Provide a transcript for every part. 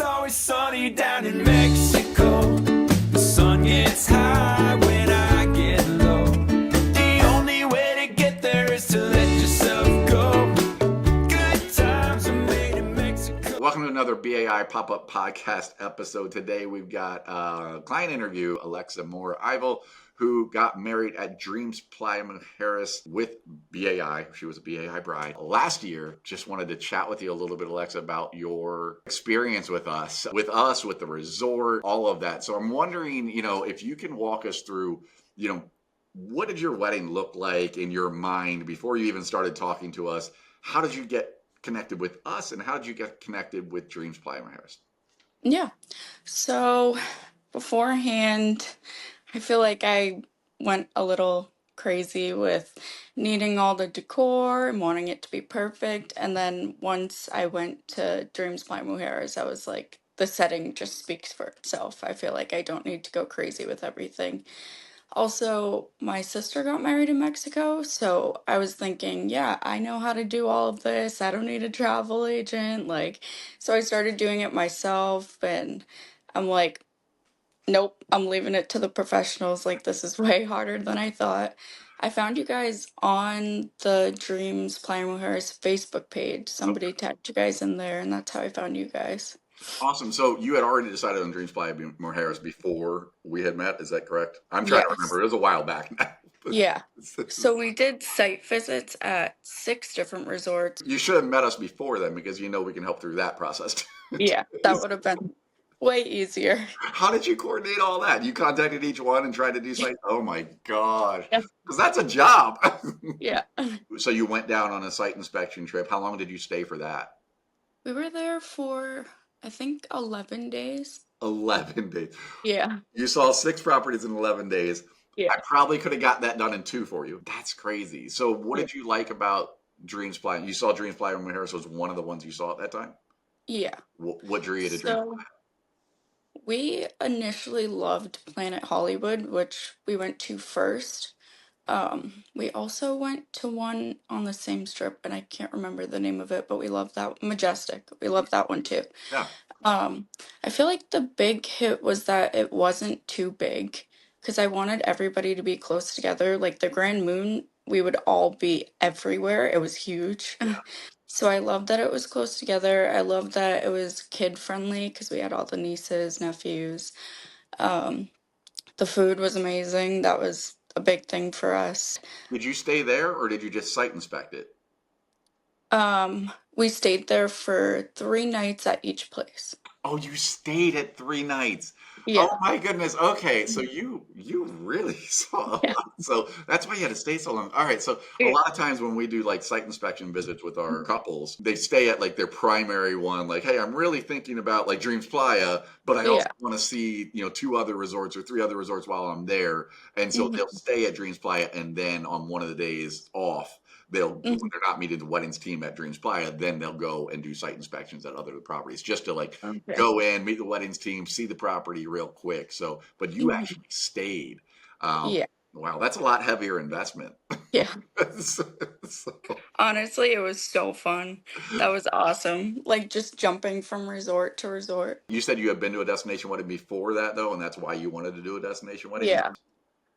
It's always sunny down in Mexico. The sun gets high when I get low. The only way to get there is to let yourself go. Good times are made in Mexico. Welcome to another BAI Pop-Up Podcast episode. Today we've got a client interview, Alexa Moore-Ivel, who got married at Dreams Playa Mujeres with BAI. She was a BAI Bride last year. Just wanted to chat with you a little bit, Alexa, about your experience with us, with the resort, all of that. So I'm wondering, if you can walk us through, what did your wedding look like in your mind before you even started talking to us? How did you get connected with us, and how did you get connected with Dreams Playa Mujeres? Yeah. So beforehand, I feel like I went a little crazy with needing all the decor and wanting it to be perfect. And then once I went to Dreams Playa Mujeres, I was like, the setting just speaks for itself. I feel like I don't need to go crazy with everything. Also, my sister got married in Mexico, so I was thinking, yeah, I know how to do all of this. I don't need a travel agent. So I started doing it myself, and I'm like, nope, I'm leaving it to the professionals. Like, this is way harder than I thought. I found you guys on the Dreams Playa Mujeres Facebook page. Somebody tagged you guys in there, and that's how I found you guys. Awesome. So you had already decided on Dreams Playa Mujeres before we had met. Is that correct? I'm trying to Yes. remember. It was a while back now. Yeah. So we did site visits at 6 different resorts. You should have met us before then, because we can help through that process too. Yeah, that would have been way easier. How did you coordinate all that? You contacted each one and tried to do something? Oh my gosh. Yeah. Because that's a job. Yeah. So you went down on a site inspection trip. How long did you stay for that? We were there for, I think, 11 days. 11 days. Yeah. You saw 6 properties in 11 days. Yeah. I probably could have got that done in 2 for you. That's crazy. So what Yeah. did you like about Dreams Playa? You saw Dreams Playa Mujeres was one of the ones you saw at that time? Yeah. What drew you to Dreams So we initially loved Planet Hollywood, which we went to first. We also went to one on the same strip, and I can't remember the name of it, but we loved that. Majestic. We loved that one too. Yeah. I feel like the big hit was that it wasn't too big because I wanted everybody to be close together. Like the Grand Moon, we would all be everywhere. It was huge. So I loved that it was close together. I loved that it was kid friendly because we had all the nieces, nephews. Um, the food was amazing. That was a big thing for us. Did you stay there, or did you just site inspect it? We stayed there for 3 nights at each place. Oh, you stayed at 3 nights. Oh Yeah. my goodness. Okay, so you really saw a Yeah. lot. So that's why you had to stay so long. All right, so a Yeah. lot of times when we do like site inspection visits with our couples, they stay at like their primary one, like, hey, I'm really thinking about like Dreams Playa, but I also Yeah. want to see, 2 other resorts or 3 other resorts while I'm there. And so they'll Mhm. stay at Dreams Playa, and then on one of the days off, when Mhm. they're not meeting the weddings team at Dreams Playa, then they'll go and do site inspections at other properties just to like Okay. go in, meet the weddings team, see the property real quick. So, but you Mhm. actually stayed. Um, Yeah. wow, that's a lot heavier investment. Yeah. So- Honestly, it was so fun. That was awesome. Like just jumping from resort to resort. you said you had been to a destination wedding before that, though, and that's why you wanted to do a destination wedding. Yeah.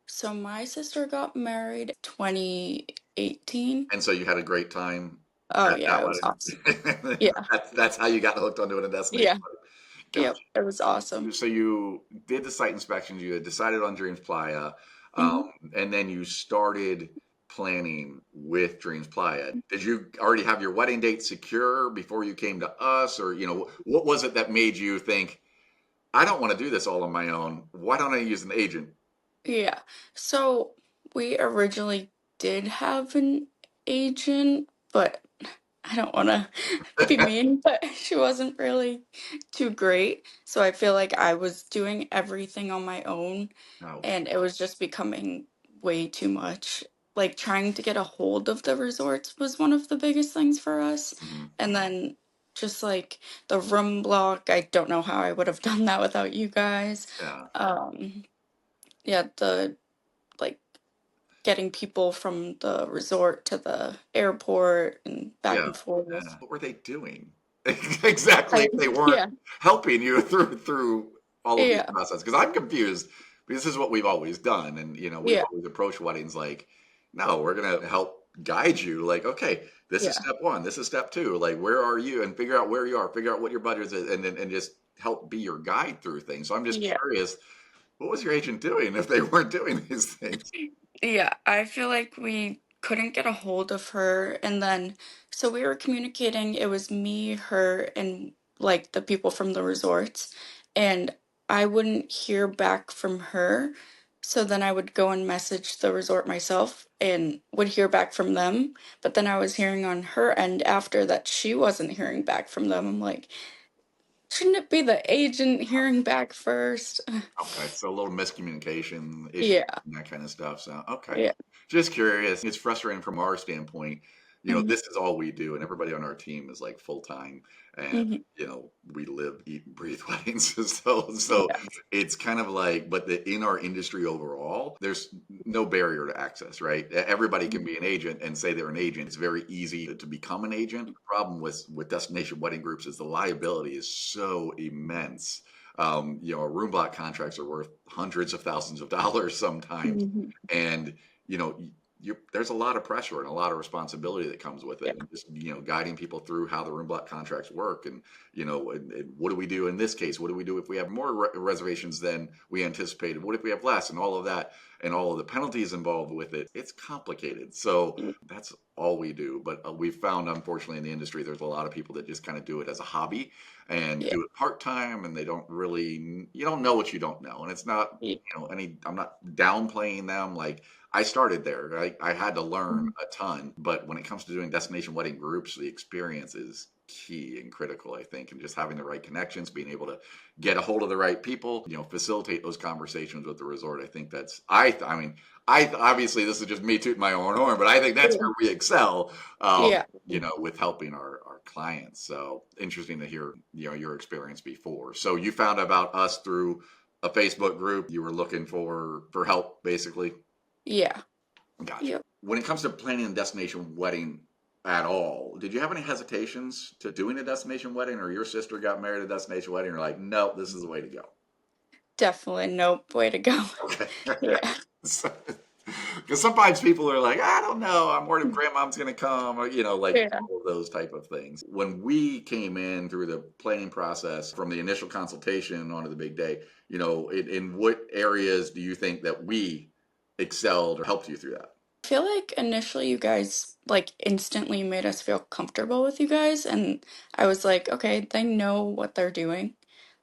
So my sister got married 2018. And so you had a great time Oh at yeah, that it was wedding. awesome. Yeah. That's how you got hooked on doing a destination Yeah. wedding. Yep. Gotcha. It was awesome. So you did the site inspections, you had decided on Dreams Playa, Hmm. and then you started planning with Dreams Playa. Did you already have your wedding date secure before you came to us, or what was it that made you think, I don't want to do this all on my own? Why don't I use an agent? Yeah. So we originally did have an agent, but I don't want to be mean, but she wasn't really too great. So I feel like I was doing everything on my own, No. and it was just becoming way too much. Like trying to get a hold of the resorts was one of the biggest things for us. Mhm. And then just like the room block, I don't know how I would have done that without you guys. Yeah. Um, yeah, the like getting people from the resort to the airport and back Yeah. and forth. Yeah. What were they doing? Exactly, I if they weren't yeah, helping you through all of these yeah, processes. Because I'm confused. This is what we've always done, and we've yeah, always approached weddings like, no, we're gonna help guide you. Like, okay, this is yeah, step one, this is step two. Like, where are you? And figure out where you are, figure out what your budget is, and just help be your guide through things. So I'm just yeah. curious, what was your agent doing if they weren't doing these things? Yeah, I feel like we couldn't get a hold of her. And then, so we were communicating, it was me, her, and like the people from the resorts. And I wouldn't hear back from her. So then I would go and message the resort myself and would hear back from them. But then I was hearing on her end after that she wasn't hearing back from them. I'm like, shouldn't it be the agent hearing back first? Okay, so a little miscommunication issue Yeah, and that kind of stuff. So, okay. yeah. Just curious. It's frustrating from our standpoint. Hmm. This is all we do, and everybody on our team is like full time, and Hmm. we live, eat, and breathe weddings. So Yeah. it's kind of like, but in our industry overall, there's no barrier to access, right? Everybody can be an agent and say they're an agent. It's very easy to become an agent. The problem with destination wedding groups is the liability is so immense. Our room block contracts are worth hundreds of thousands of dollars sometimes, Hmm. and you know, there's a lot of pressure and a lot of responsibility that comes with Yeah. it, and just guiding people through how the room block contracts work, and and what do we do in this case? What do we do if we have more reservations than we anticipated? What if we have less? And all of that, and all of the penalties involved with it. It's complicated. So that's all we do. But we've found, unfortunately, in the industry, there's a lot of people that just kind of do it as a hobby and Yeah. do it part time, and they don't really, you don't know what you don't know, and it's not, Yeah. I'm not downplaying them. Like, I started there, right? I had to learn Mhm. a ton, but when it comes to doing destination wedding groups, the experience is key and critical, I think, and just having the right connections, being able to get a hold of the right people, facilitate those conversations with the resort. I think that's, I mean, I obviously this is just me tooting my own horn, but I think that's Yeah. where we excel. Yeah. With helping our clients. So interesting to hear, your experience before. So you found about us through a Facebook group. You were looking for help, basically. Yeah. Gotcha. Yep. When it comes to planning a destination wedding at all, did you have any hesitations to doing a destination wedding, or your sister got married at a destination wedding? You're like, no, this is the way to go. Definitely nope. Way to go. Okay. Yeah. Because sometimes people are like, I don't know, I'm worried if grandmom's going to come, or, like Yeah. all of those type of things. When we came in through the planning process from the initial consultation onto the big day, in what areas do you think that we excelled or helped you through that? I feel like initially you guys like instantly made us feel comfortable with you guys, and I was like, okay, they know what they're doing.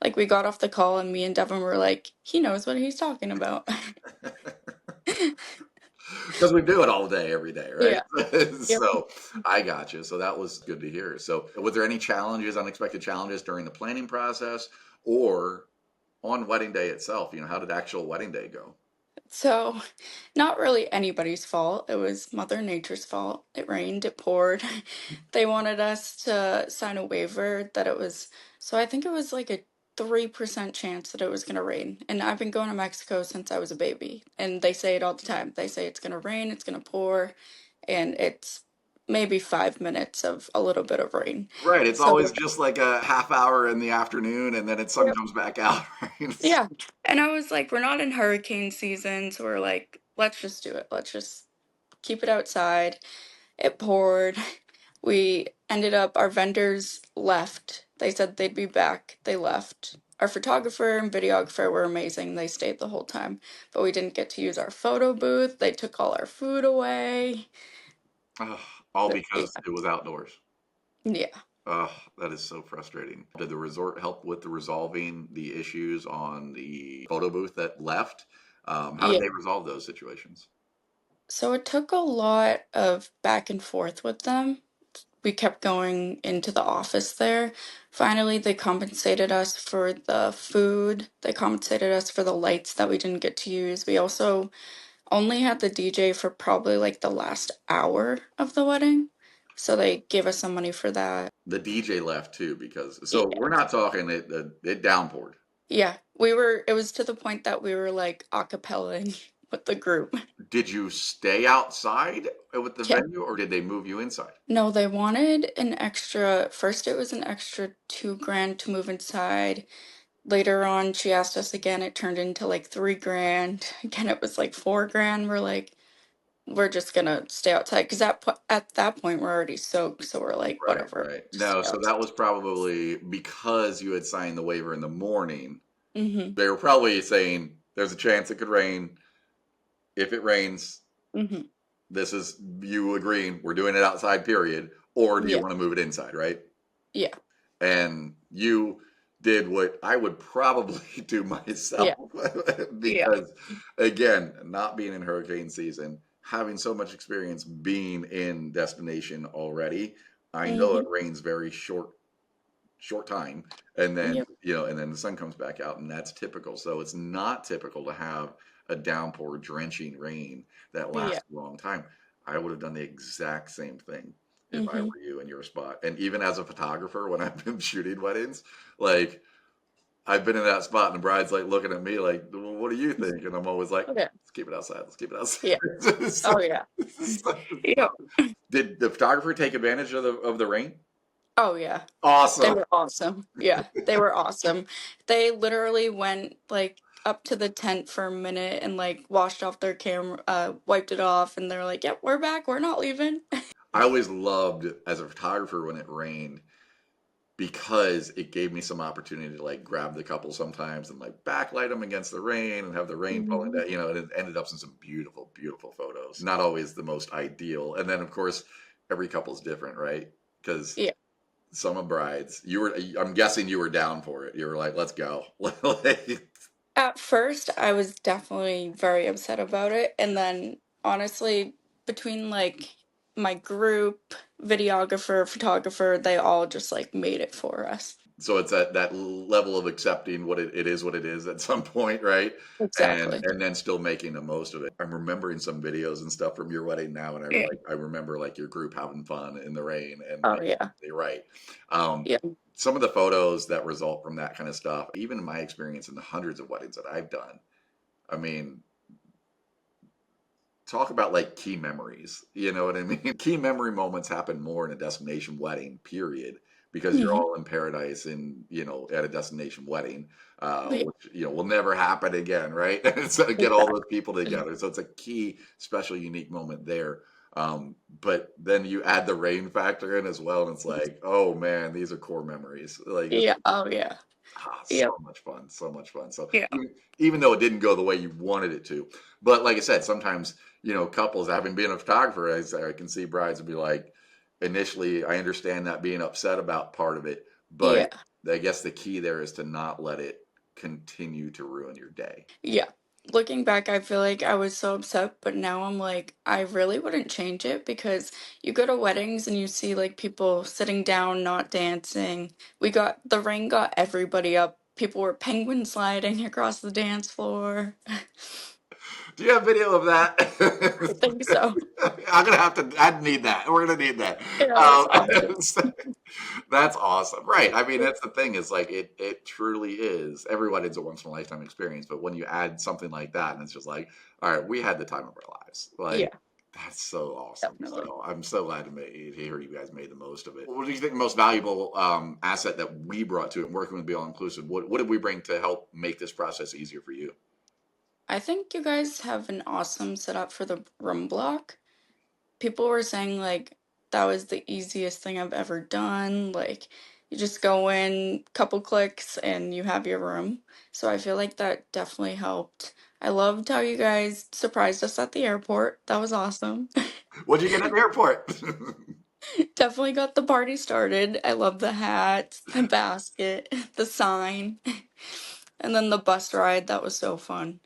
Like we got off the call and me and Devin were like, he knows what he's talking about. Because we do it all day, every day, right? Yeah. Yep. So I got you. So that was good to hear. So was there any challenges, unexpected challenges during the planning process or on wedding day itself? How did actual wedding day go? So, not really anybody's fault. It was Mother Nature's fault. It rained, it poured. They wanted us to sign a waiver that it was, so I think it was like a 3% chance that it was going to rain. And I've been going to Mexico since I was a baby. And they say it all the time. They say it's going to rain, it's going to pour, and it's maybe 5 minutes of a little bit of rain. Right. It's So, always just like a half hour in the afternoon and then sun yep. comes back out. Right? Yeah. And I was like, we're not in hurricane season, so we're like, let's just do it. Let's just keep it outside. It poured. We ended up, our vendors left. They said they'd be back. They left. Our photographer and videographer were amazing. They stayed the whole time, but we didn't get to use our photo booth. They took all our food away. Ugh, all Yeah. because it was outdoors. Yeah. Oh, that is so frustrating. Did the resort help with the resolving the issues on the photo booth that left? How did Yeah. they resolve those situations? So it took a lot of back and forth with them. We kept going into the office there. Finally, they compensated us for the food. They compensated us for the lights that we didn't get to use. We also only had the DJ for probably like the last hour of the wedding. So they gave us some money for that. The DJ left too because so Yeah. we're not talking it downpoured. Yeah. We were, it was to the point that we were like a cappellaing with the group. Did you stay outside with the Yeah. venue, or did they move you inside? No, they wanted an extra, first it was an extra 2 grand to move inside. Later on, she asked us again, it turned into like 3 grand. Again, it was like 4 grand. We're like, we're just gonna stay outside because at that point we're already soaked, so we're like, Right, whatever, right. just No, stay so outside. that was probably because you had signed the waiver in the morning. Mm-hmm. They were probably saying there's a chance it could rain. If it rains, Mm-hmm. this is you agreeing we're doing it outside, period. Or do you Yeah. want to move it inside, right? Yeah. And you did what I would probably do myself Yeah. Yeah. because, again, not being in hurricane season, having so much experience being in destination already, I know Mm-hmm. it rains very short time, and then Yep. and then the sun comes back out, and that's typical. So it's not typical to have a downpour, drenching rain that Yeah. lasts a long time. I would have done the exact same thing if I Mm-hmm. were you in your spot. And even as a photographer, when I've been shooting weddings, like I've been in that spot, and the bride's like looking at me like, well, "What do you think?" And I'm always like, Okay. "Let's keep it outside. Let's keep it Yeah. outside." Oh yeah. Yep. Did the photographer take advantage of the rain? Oh yeah. They Awesome. were awesome. Yeah, they were awesome. They literally went like up to the tent for a minute and like washed off their camera, wiped it off, and they're like, "Yep, we're back. We're not leaving." I always loved as a photographer when it rained because it gave me some opportunity to like grab the couple sometimes and like backlight them against the rain and have the rain falling Mhm. down, and it ended up in some beautiful, beautiful photos. Not always the most ideal. And then of course, every couple's different, right? Because Yeah. some brides, I'm guessing you were down for it. You were like, let's go. Like, At first, I was definitely very upset about it, and then honestly, between like my group, videographer, photographer, they all just like made it for us. so it's at that level of accepting it is what it is at some point, right? and Exactly. and then still making the most of it. I'm remembering some videos and stuff from your wedding now, and Yeah. I remember like your group having fun in the rain, and Oh yeah. you're right. um Yeah. some of the photos that result from that kind of stuff, even in my experience in the hundreds of weddings that I've done, I mean, talk about like key memories. You know what I mean? Key memory moments happen more in a destination wedding, period, because you're Hmm. all in paradise and at a destination wedding, Yeah. which will never happen again, right? So get all those people Exactly. together. So it's a key, special, unique moment there. But then you add the rain factor in as well, and it's like, oh man, these are core memories. Like Yeah. Oh yeah. so Yep. much fun, so much fun. So Yeah. even though it didn't go the way you wanted it to, but like I said, sometimes couples, having been a photographer, I can see brides would be like, initially, I understand that being upset about part of it, but Yeah. I guess the key there is to not let it continue to ruin your day. Yeah. Looking back, I feel like I was so upset, but now I'm like, I really wouldn't change it because you go to weddings and you see like people sitting down, not dancing. The rain got everybody up. People were penguin sliding across the dance floor. Do you have video of that? I think so. I'm gonna have to. I need that. We're gonna need that. Yeah, it was awesome. That's awesome, right? I mean, that's the thing. Is like it truly is. Every wedding's a once in a lifetime experience, but when you add something like that, and it's just like, all right, we had the time of our lives. Like Yeah, that's so awesome. definitely. So I'm so glad to hear you guys made the most of it. What do you think the most valuable asset that we brought to it, working with Be All Inclusive? What did we bring to help make this process easier for you? I think you guys have an awesome setup for the room block. People were saying like that was the easiest thing I've ever done. Like you just go in, couple clicks, and you have your room. So I feel like that definitely helped. I loved how you guys surprised us at the airport. That was awesome. What'd you get at the airport? Definitely got the party started. I love the hats, the basket, the sign, and then the bus ride. That was so fun.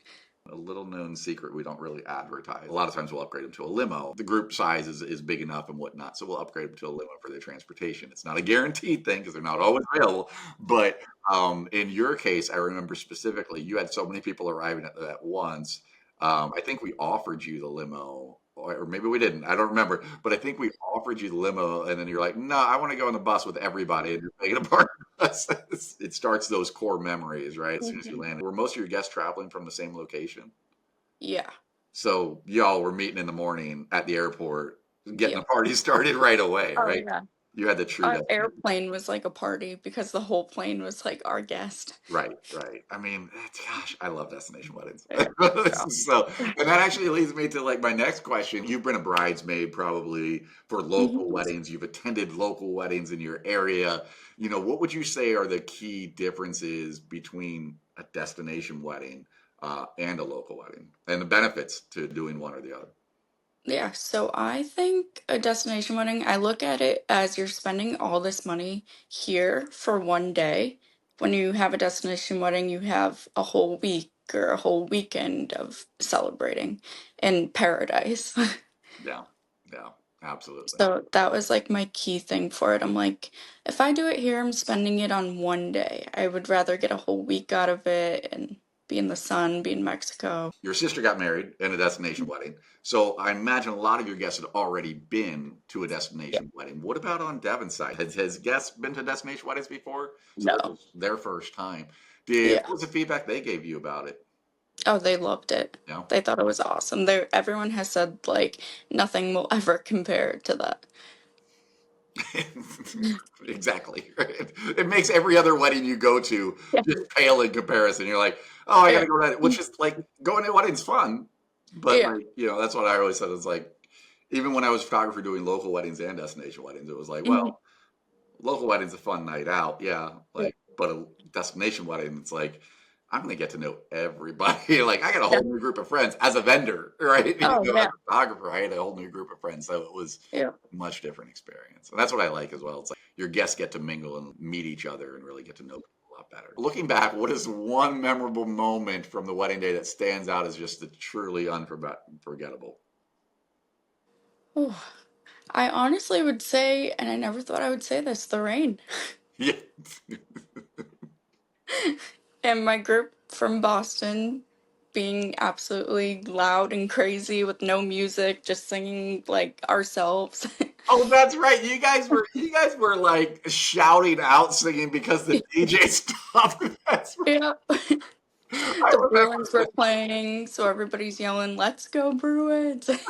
A little known secret we don't really advertise. A lot of times we'll upgrade them to a limo. The group size is big enough and whatnot, so we'll upgrade them to a limo for their transportation. It's not a guaranteed thing because they're not always available. But in your case, I remember specifically you had so many people arriving at once. I think we offered you the limo, or maybe we didn't. I don't remember, but I think we offered you the limo, and then you're like, "No, I want to go on the bus with everybody and just make it a part of us." It starts those core memories, right? As soon as you Mhm. land. Were most of your guests traveling from the same location? Yeah. So y'all were meeting in the morning at the airport, getting the Yep. party started right away, Oh right? yeah. You had the true Our destination. airplane was like a party because the whole plane was like our guest. Right, right. I mean, gosh, I love destination weddings. Yeah. So, So, and that actually leads me to like my next question. You've been a bridesmaid probably for local mhm. weddings. You've attended local weddings in your area. What would you say are the key differences between a destination wedding and a local wedding, and the benefits to doing one or the other? Yeah, so I think a destination wedding, I look at it as you're spending all this money here for one day. When you have a destination wedding, you have a whole week or a whole weekend of celebrating in paradise. Yeah, yeah, absolutely. So that was like my key thing for it. I'm like, if I do it here, I'm spending it on one day. I would rather get a whole week out of it and be in the sun, be in Mexico. Your sister got married in a destination wedding. So I imagine a lot of your guests had already been to a Yeah. destination wedding. What about on Devin's side? Has guests been to destination weddings before? So this No. was their first time. Yeah. What was the feedback they gave you about it? Oh, they loved it. No? They thought it was awesome. Everyone has said like nothing will ever compare to that. Exactly. Right? It makes every other wedding you go to Yeah. just pale in comparison. You're like, oh, I got to Yeah. go to that, which is like going to a wedding's fun. But Yeah. like, that's what I always said. It's like, even when I was a photographer doing local weddings and destination weddings, it was like, Mhm. well, local wedding's a fun night out, yeah. Yeah. But a destination wedding, it's like I'm gonna get to know everybody. Like I got a Yeah. whole new group of friends as a vendor, right? Oh, As yeah. a photographer, I had a whole new group of friends, so it was Yeah. a much different experience. And that's what I like as well. It's like your guests get to mingle and meet each other and really get to know people a lot better. Looking back, what is one memorable moment from the wedding day that stands out as just truly unforgettable? Ooh. I honestly would say, and I never thought I would say this, the rain. Yeah. And my group from Boston being absolutely loud and crazy with no music, just singing like ourselves. Oh, that's right. You guys were like shouting out singing because the DJ stopped. That's right. Yeah. I The remember Bruins were playing, so everybody's yelling, "Let's go Bruins!" that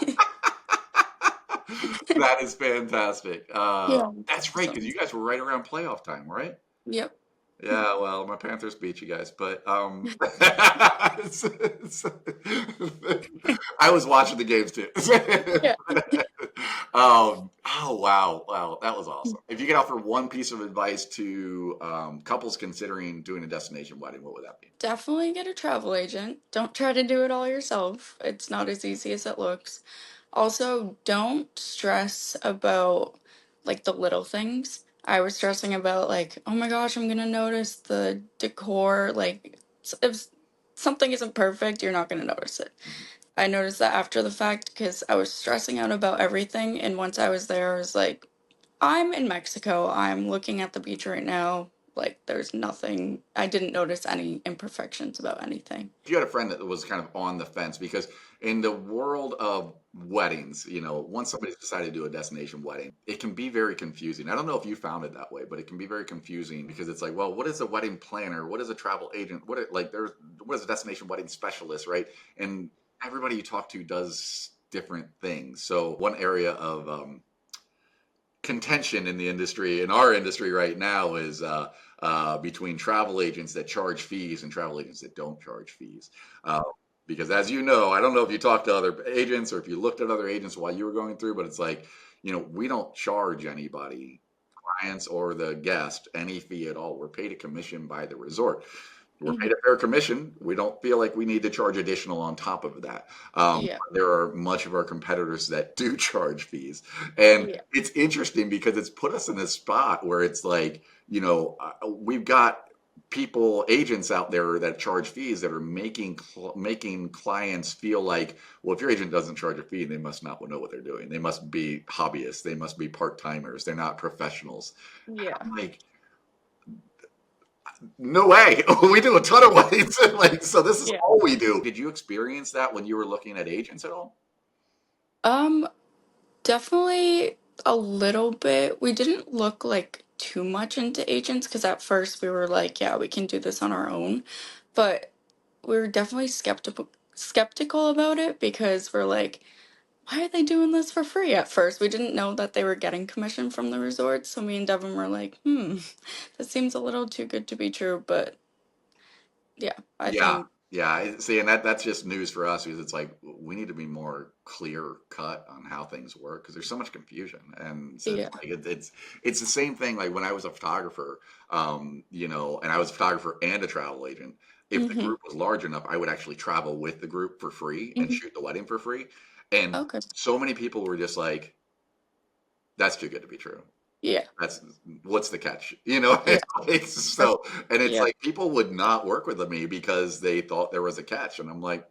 is fantastic. Yeah. That's right, because So, you guys were right around playoff time, right? yep. Yeah, well, my Panthers beat you guys, but I was watching the games too. Yeah. Oh wow, wow, that was awesome. If you could offer one piece of advice to couples considering doing a destination wedding, what would that be? Definitely get a travel agent. Don't try to do it all yourself. It's not as easy as it looks. Also, don't stress about like the little things. I was stressing about like, oh my gosh, I'm gonna notice the decor. Like, if something isn't perfect, you're not gonna notice it. Mhm. I noticed that after the fact because I was stressing out about everything, and once I was there, I was like, I'm in Mexico. I'm looking at the beach right now. Like, there's nothing. I didn't notice any imperfections about anything. If you had a friend that was kind of on the fence, because in the world of weddings, once somebody's decided to do a destination wedding, it can be very confusing. I don't know if you found it that way, but it can be very confusing because it's like, well, what is a wedding planner? What is a travel agent? What is a destination wedding specialist, right? And everybody you talk to does different things. So one area of contention in the industry, in our industry right now, is between travel agents that charge fees and travel agents that don't charge fees. Uh, because as you know, I don't know if you talked to other agents or if you looked at other agents while you were going through, but it's like, we don't charge anybody, clients or the guest, any fee at all. We're paid a commission by the resort. We're paid Mhm. a fair commission. We don't feel like we need to charge additional on top of that. Yeah. There are much of our competitors that do charge fees. And Yeah. it's interesting because it's put us in a spot where it's like, we've got agents out there that charge fees that are making clients feel like, well, if your agent doesn't charge a fee, they must not know what they're doing. They must be hobbyists. They must be part timers. They're not professionals. Yeah. I'm like, no way. We do a ton of weddings. Like, so this is Yeah. all we do. Did you experience that when you were looking at agents at all? Um, Definitely a little bit. We didn't look like too much into agents because at first we were like, yeah, we can do this on our own. But we were definitely skeptical about it because we're like, why are they doing this for free at first? We didn't know that they were getting commission from the resort, so me and Devin were like, that seems a little too good to be true, but yeah, I Yeah, think, yeah. See, and that's just news for us because it's like we need to be more clear cut on how things work because there's so much confusion, and so yeah. it's the same thing. Like when I was a photographer, and I was a photographer and a travel agent. If the Mm-hmm. group was large enough, I would actually travel with the group for free and Hmm. shoot the wedding for free. And Okay. so many people were just like, "That's too good to be true." Yeah. That's what's the catch? You know, Yeah. it's That's, so, and it's yeah. like people would not work with me because they thought there was a catch, and I'm like,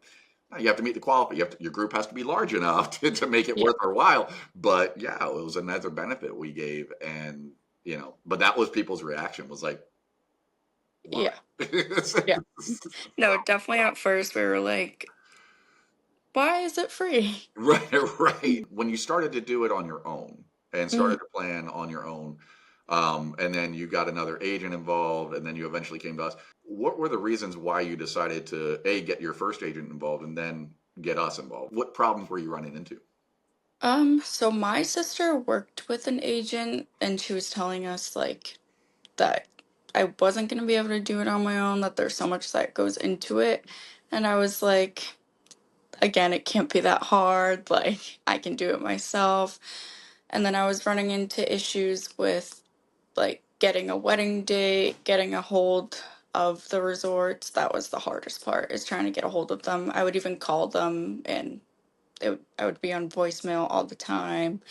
"No, you have to meet the quality. Your group has to be large enough to make it Yeah. worth our while." But yeah, it was another benefit we gave, and but that was people's reaction was like, "Why?" Yeah. Yeah. No, definitely at first we were like, why is it free? Right, right. When you started to do it on your own and Mm. started to plan on your own, and then you got another agent involved, and then you eventually came to us. What were the reasons why you decided to get your first agent involved and then get us involved? What problems were you running into? So my sister worked with an agent and she was telling us like that I wasn't gonna be able to do it on my own, that there's so much that goes into it. And I was like, again, it can't be that hard. Like, I can do it myself. And then I was running into issues with like getting a wedding date, getting a hold of the resorts. That was the hardest part, is trying to get a hold of them. I would even call them and I would be on voicemail all the time.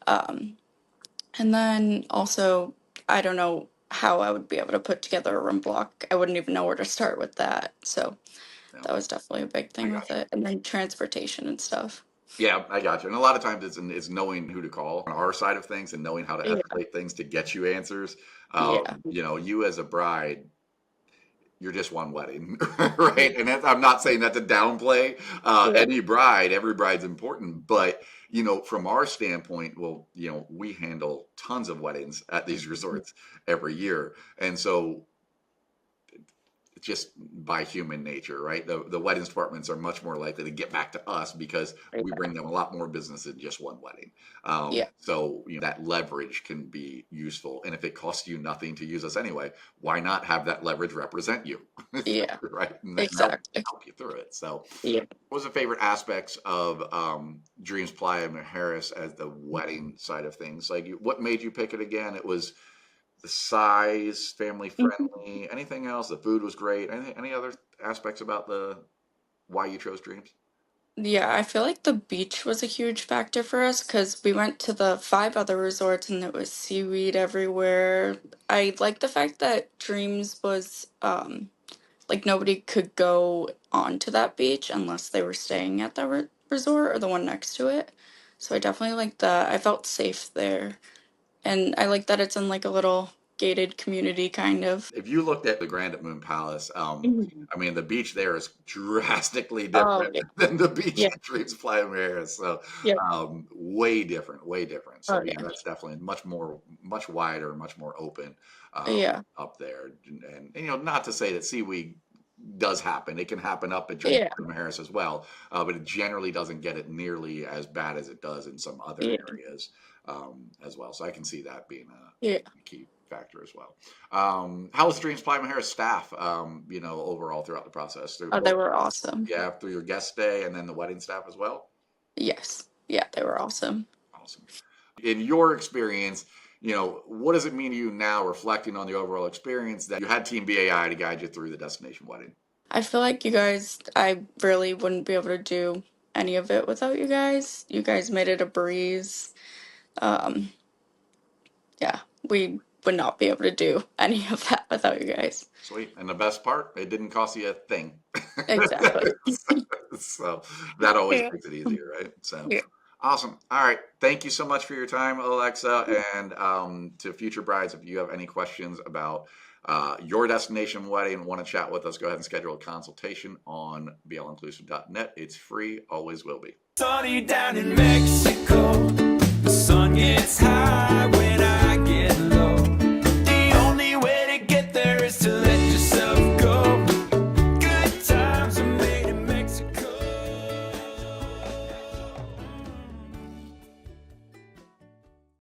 Um, and then also, I don't know how I would be able to put together a room block. I wouldn't even know where to start with that. So Yeah, that was definitely a big I thing got with it. And then transportation and stuff. you. Yeah, I got you. And a lot of times it's knowing who to call on our side of things and knowing how to Yeah. escalate things to get you answers. Yeah. You as a bride, you're just one wedding, right? Yeah. And I'm not saying that to downplay Yeah. any bride. Every bride's important, but from our standpoint, well, we handle tons of weddings at these resorts every year, and so just by human nature, right? The weddings departments are much more likely to get back to us because we bring them a lot more business than just one wedding. Yeah. So that leverage can be useful, and if it costs you nothing to use us anyway, why not have that leverage represent you, Yeah. right? And Exactly. help you through it. So, Yeah. what was the favorite aspects of Dreams Playa Mujeres as the wedding side of things? Like, what made you pick it again? It was the size, family Mhm. friendly, anything else? The food was great. Any other aspects about the why you chose Dreams? Yeah, I feel like the beach was a huge factor for us because we went to the five other resorts and there was seaweed everywhere. I like the fact that Dreams was like nobody could go onto that beach unless they were staying at the resort or the one next to it. So I definitely like that. I felt safe there. And I like that it's in like a little gated community kind of. If you looked at the Grand at Moon Palace, Mhm. I mean, the beach there is drastically Oh, different yeah. than the beach Yeah. at Dreams Playa Mujeres. So, Yeah. way different, way different. So, Oh, yeah, yeah. that's definitely much wider, much more open Yeah. up there. Not to say that seaweed does happen. It can happen up at Dreams Yeah. Playa Mujeres as well, but it generally doesn't get it nearly as bad as it does in some other Yeah. areas as well. So, I can see that being Yeah. a key factor as well. How was Dreams Playa Harris staff, overall throughout the process? Through Oh, they both, were awesome. yeah, through your guest stay and then the wedding staff as well? Yes. Yeah, they were awesome. Awesome. In your experience, what does it mean to you now, reflecting on the overall experience, that you had Team BAI to guide you through the destination wedding? I feel like you guys, I really wouldn't be able to do any of it without you guys. You guys made it a breeze. Um, yeah, we would not be able to do any of that without you guys. Sweet. And the best part, it didn't cost you a thing. Exactly. So that always Yeah. makes it easier, right? So Yeah. awesome. All right. Thank you so much for your time, Alexa. And to future brides, if you have any questions about your destination wedding and want to chat with us, go ahead and schedule a consultation on blinclusive.net. It's free, always will be. Sunny down in Mexico. The sun gets high when I